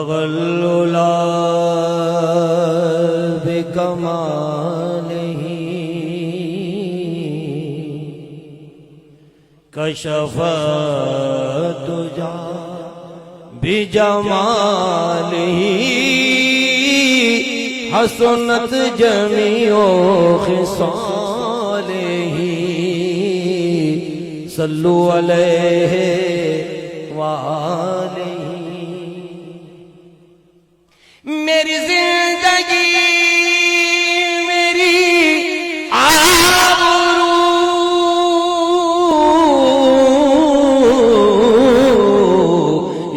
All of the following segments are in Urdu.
بغللا بکمالہ کشف الدجا بجمالہ حسنت جمیع خصالہ صلو علیہ وآلہ۔ میری زندگی میری آبرو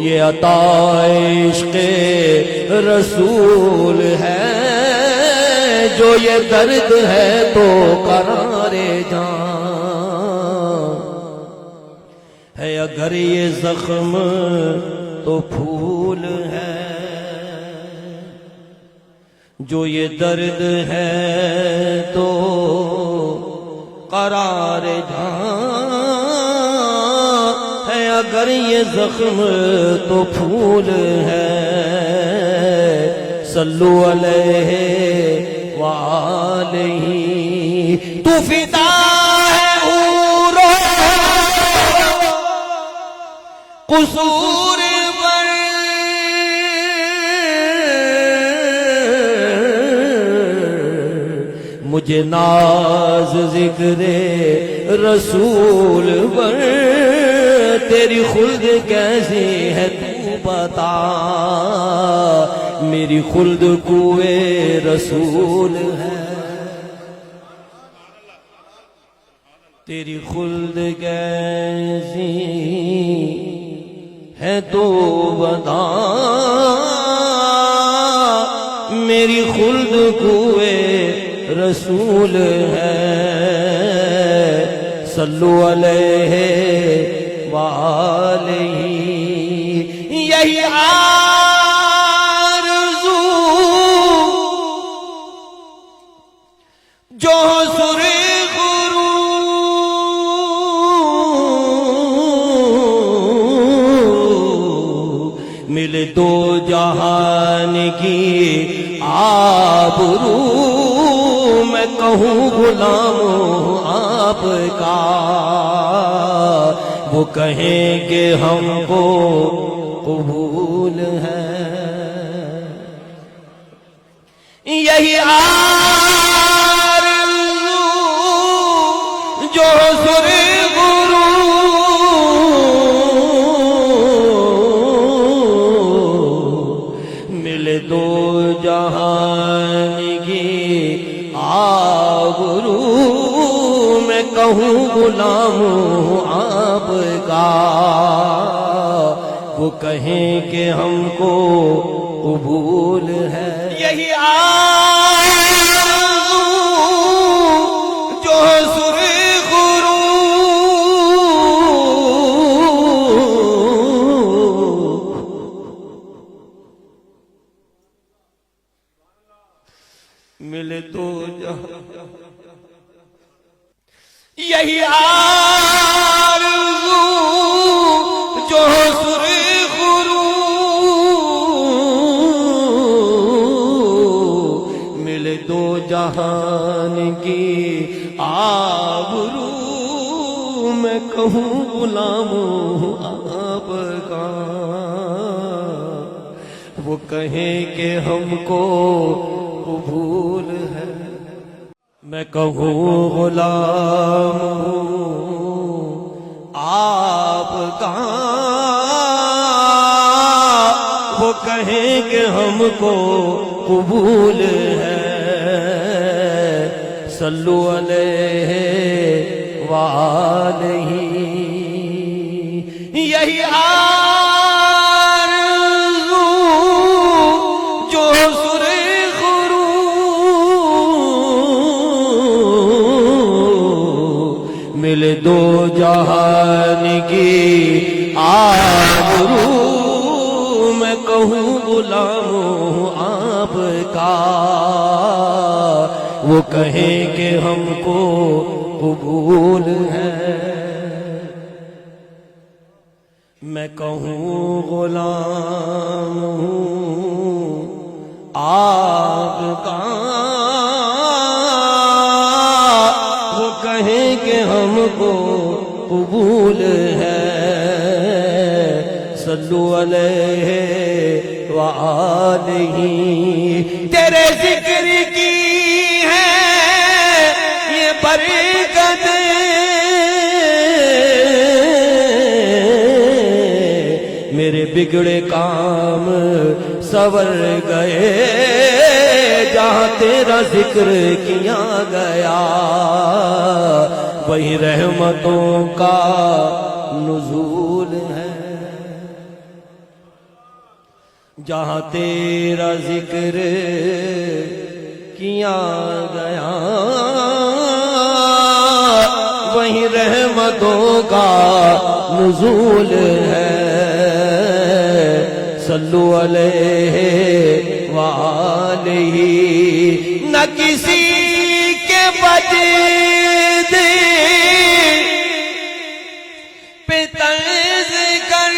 یہ عطا عشق رسول ہے، جو یہ درد ہے تو قرار جان ہے، اگر یہ زخم تو پھول ہے، جو یہ درد ہے تو قرار جان ہے، اگر یہ زخم تو پھول ہے، صلو علیہ وآلہ۔ تو فدا ہے حورو قصور پر، مجھے ناز ذکر رسول پر، تیری خلد کیسی ہے تو بتا، میری خلد کوئے رسول ہے، تیری خلد کیسی ہے تو بتا، میری خلد کوئے رسول ہے، صلو علیہ وآلہ۔ یہی آرزو جو سر غرو ملے دو جہان کی آبرو، میں کہوں غلام ہوں آپ کا، وہ کہیں کہ ہم کو قبول ہے۔ یہی آرزو جو سر غرو ملے دو جہان کی آبرو، میں کہوں غلام ہوں آپ کا، وہ کہیں کہ ہم کو قبول ہے۔ یہی آرزو جو سر غرو ملے تو جہاں، یہی آرزو جو سر غرو ملے دو جہان کی آبرو، میں کہوں غلام ہوں آپ کا، وہ کہیں کہ ہم کو قبول ہے۔ میں کہوں غلام ہوں آپ کا، وہ کہیں کہ ہم کو قبول ہے، صلو علیہ وآلہ۔ یہی آرزو جو سر غرو ملے دو جہان کی آبرو، میں کہوں غلام ہوں آپ کا، وہ کہیں کہ ہم کو قبول ہے۔ میں کہوں غلام ہوں آپ کا، وہ کہیں کہ ہم کو قبول ہے، صلو علیہ وآلہ۔ تیرے ذکر کی ہے یہ برکت، میرے بگڑے کام سور گئے جہاں تیرا ذکر کیا گیا، وہی رحمتوں کا نزول ہے۔ جہاں تیرا ذکر کیا گیا وہیں رحمتوں کا نزول ہے، صلو علیہ وآلہ۔ نہ کسی کے وجد پہ طنز کر،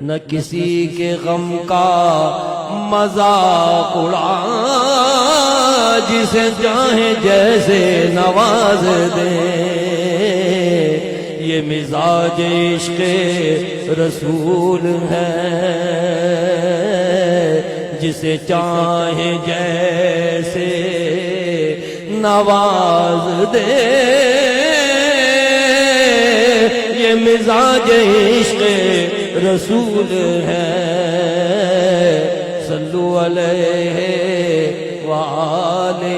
نہ کسی کے غم کا مذاق اڑا، جسے چاہے جیسے نواز دے، یہ مزاج عشق رسول ہے، جسے چاہے جیسے نواز دے، یہ مزاج عشق رسول ہے، صلو علیہ وآلہ۔